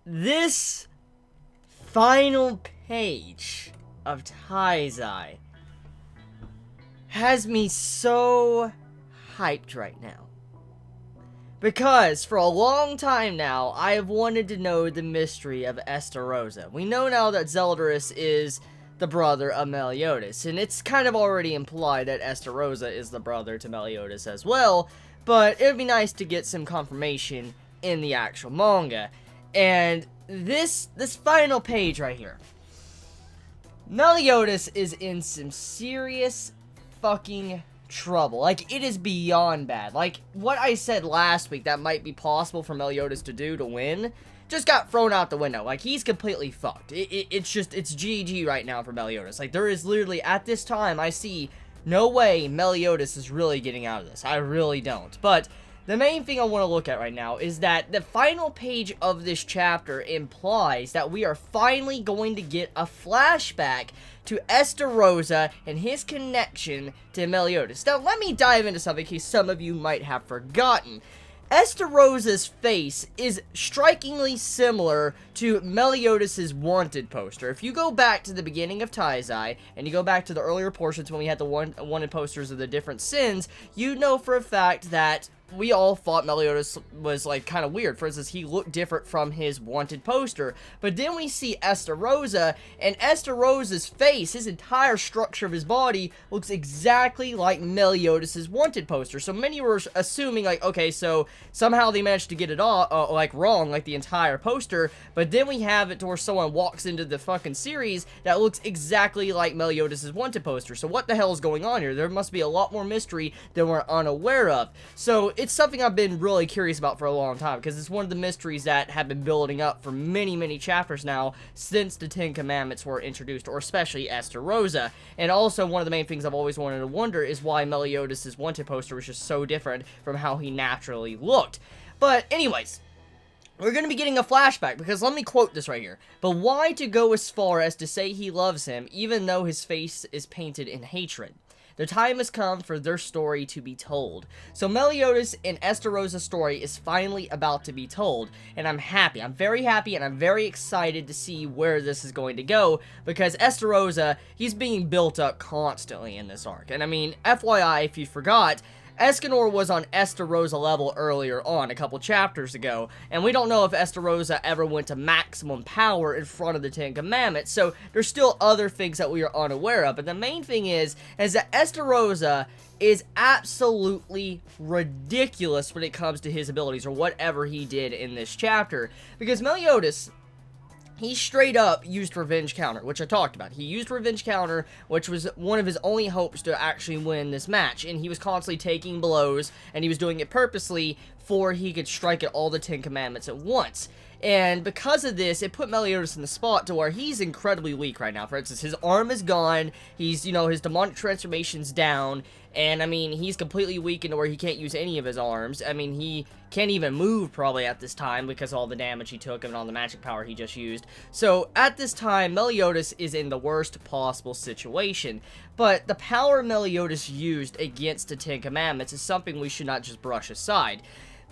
This final page of Taizai has me so hyped right now. Because for a long time now, I have wanted to know the mystery of Esther Rosa. We know now that Zeldris is the brother of Meliodas, and it's kind of already implied that Esther Rosa is the brother to Meliodas as well, but it would be nice to get some confirmation in the actual manga. And this final page right here, Meliodas is in some serious fucking trouble. Like, it is beyond bad. Like, what I said last week that might be possible for Meliodas to do to win just got thrown out the window. Like, he's completely fucked. It's GG right now for Meliodas. Like, there is literally, at this time, I see no way Meliodas is really getting out of this. I really don't. But the main thing I want to look at right now is that the final page of this chapter implies that we are finally going to get a flashback to Esta Rosa and his connection to Meliodas. Now, let me dive into something in case some of you might have forgotten. Esta Rosa's face is strikingly similar to Meliodas' wanted poster. If you go back to the beginning of Taizai, and you go back to the earlier portions when we had the wanted posters of the different sins, you know for a fact that we all thought Meliodas was, like, kind of weird. For instance, he looked different from his wanted poster. But then we see Esta Rosa, and Esta Rosa's face, his entire structure of his body, looks exactly like Meliodas' wanted poster. So many were assuming, like, okay, so somehow they managed to get it all, like, wrong, like the entire poster. But then we have it to where someone walks into the fucking series that looks exactly like Meliodas' wanted poster. So what the hell is going on here? There must be a lot more mystery than we're unaware of. So it's something I've been really curious about for a long time, because it's one of the mysteries that have been building up for many, many chapters now since the Ten Commandments were introduced, or especially Esta Rosa. And also, one of the main things I've always wanted to wonder is why Meliodas' wanted poster was just so different from how he naturally looked. But anyways, we're going to be getting a flashback, because let me quote this right here. But why to go as far as to say he loves him, even though his face is painted in hatred? The time has come for their story to be told. So Meliodas and Esta Rosa's story is finally about to be told, and I'm happy. I'm very happy, and I'm very excited to see where this is going to go, because Esta Rosa, he's being built up constantly in this arc. And I mean, FYI, if you forgot, Escanor was on Esta Rosa level earlier on, a couple chapters ago, and we don't know if Esta Rosa ever went to maximum power in front of the Ten Commandments, so there's still other things that we are unaware of. But the main thing is that Esta Rosa is absolutely ridiculous when it comes to his abilities, or whatever he did in this chapter, because Meliodas, he straight up used Revenge Counter, which I talked about. He used Revenge Counter, which was one of his only hopes to actually win this match. And he was constantly taking blows, and he was doing it purposely for he could strike at all the Ten Commandments at once. And because of this, it put Meliodas in the spot to where he's incredibly weak right now. For instance, his arm is gone, he's, you know, his demonic transformation's down, and, I mean, he's completely weakened to where he can't use any of his arms. I mean, he can't even move, probably, at this time, because of all the damage he took and all the magic power he just used. So, at this time, Meliodas is in the worst possible situation. But the power Meliodas used against the Ten Commandments is something we should not just brush aside.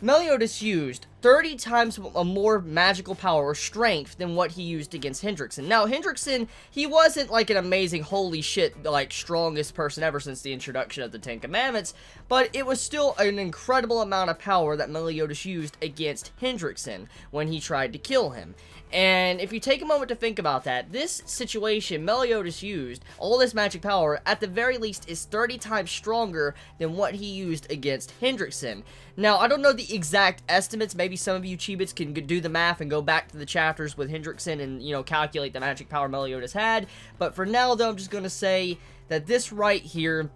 Meliodas used 30 times more magical power or strength than what he used against Hendrickson. Now, Hendrickson, he wasn't like an amazing, holy shit, like, strongest person ever since the introduction of the Ten Commandments, but it was still an incredible amount of power that Meliodas used against Hendrickson when he tried to kill him. And if you take a moment to think about that, this situation Meliodas used, all this magic power, at the very least is 30 times stronger than what he used against Hendrickson. Now, I don't know the exact estimates. Maybe some of you Chibits can do the math and go back to the chapters with Hendrickson and, you know, calculate the magic power Meliodas had. But for now, though, I'm just going to say that this right here,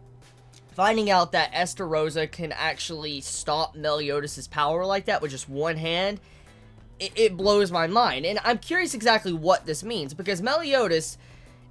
finding out that Esta Rosa can actually stop Meliodas' power like that with just one hand, it blows my mind. And I'm curious exactly what this means, because Meliodas,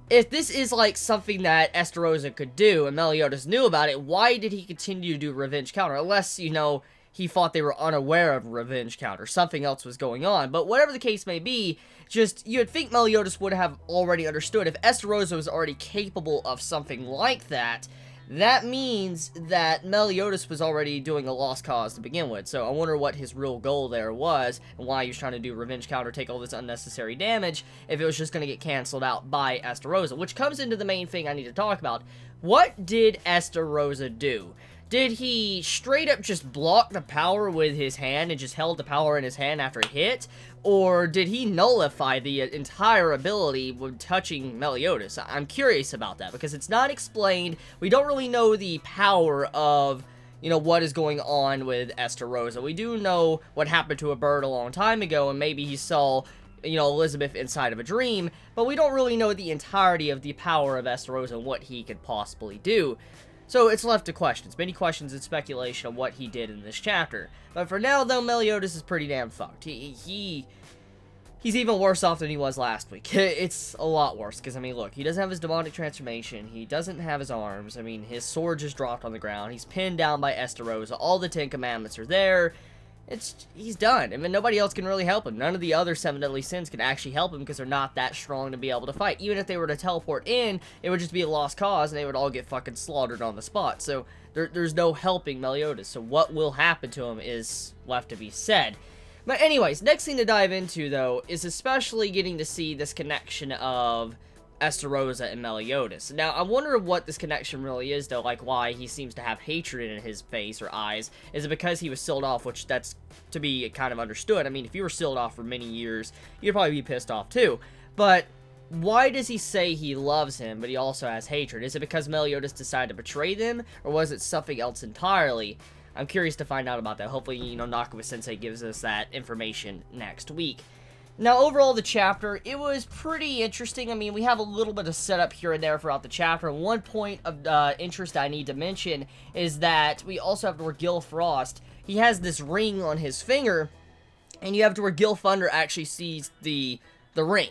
if this is like something that Esta Rosa could do and Meliodas knew about it, why did he continue to do Revenge Counter? Unless, you know, he thought they were unaware of Revenge Counter. Something else was going on. But whatever the case may be, just, you'd think Meliodas would have already understood. If Esta Rosa was already capable of something like that, that means that Meliodas was already doing a lost cause to begin with, so I wonder what his real goal there was, and why he was trying to do revenge counter, take all this unnecessary damage, if it was just going to get canceled out by Esther Rosa, which comes into the main thing I need to talk about. What did Esther Rosa do? Did he straight up just block the power with his hand and just held the power in his hand after it hit? Or did he nullify the entire ability when touching Meliodas? I'm curious about that because it's not explained. We don't really know the power of, you know, what is going on with Esther Rosa. We do know what happened to a bird a long time ago, and maybe he saw, you know, Elizabeth inside of a dream, but we don't really know the entirety of the power of Esther Rosa and what he could possibly do. So it's left to questions, many questions and speculation on what he did in this chapter. But for now, though, Meliodas is pretty damn fucked. He's even worse off than he was last week. It's a lot worse, because, I mean, look, he doesn't have his demonic transformation, he doesn't have his arms, I mean, his sword just dropped on the ground, he's pinned down by Esther Rosa, all the 10 Commandments are there. He's done. I mean, nobody else can really help him. None of the other 7 deadly sins can actually help him because they're not that strong to be able to fight. Even if they were to teleport in, it would just be a lost cause and they would all get fucking slaughtered on the spot. So there's no helping Meliodas. So what will happen to him is left to be said. But anyways, next thing to dive into, though, is especially getting to see this connection of Esther Rosa and Meliodas. Now, I wonder what this connection really is, though, like why he seems to have hatred in his face or eyes. Is it because he was sealed off, which that's to be kind of understood. I mean, if you were sealed off for many years, you'd probably be pissed off too. But why does he say he loves him, but he also has hatred? Is it because Meliodas decided to betray them, or was it something else entirely? I'm curious to find out about that. Hopefully, you know, Nakaba-sensei gives us that information next week. Now, overall, the chapter, it was pretty interesting. I mean, we have a little bit of setup here and there throughout the chapter. One point of interest I need to mention is that we also have to where Gil Frost, he has this ring on his finger, and you have to where Gil Thunder actually sees the ring.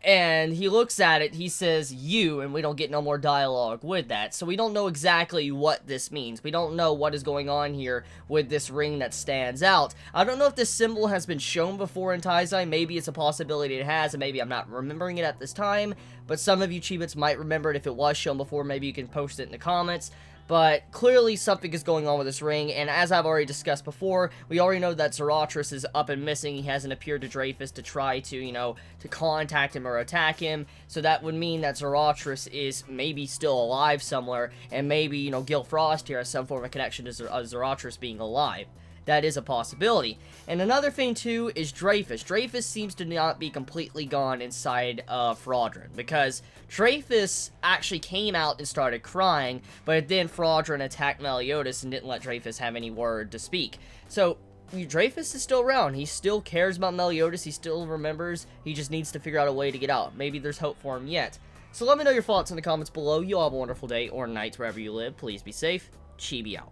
And he looks at it, he says, you, and we don't get no more dialogue with that. So we don't know exactly what this means. We don't know what is going on here with this ring that stands out. I don't know if this symbol has been shown before in Taizai. Maybe it's a possibility it has, and maybe I'm not remembering it at this time. But some of you Chibits might remember it if it was shown before. Maybe you can post it in the comments. But clearly something is going on with this ring, and as I've already discussed before, we already know that Zarathustra is up and missing. He hasn't appeared to Dreyfus to try to, you know, to contact him or attack him, so that would mean that Zarathustra is maybe still alive somewhere, and maybe, you know, Gil Frost here has some form of connection to Zarathustra being alive. That is a possibility. And another thing, too, is Dreyfus. Dreyfus seems to not be completely gone inside of Fraudrin, because Dreyfus actually came out and started crying, but then Fraudrin attacked Meliodas and didn't let Dreyfus have any word to speak. So, Dreyfus is still around. He still cares about Meliodas. He still remembers. He just needs to figure out a way to get out. Maybe there's hope for him yet. So let me know your thoughts in the comments below. You all have a wonderful day or night wherever you live. Please be safe. Chibi out.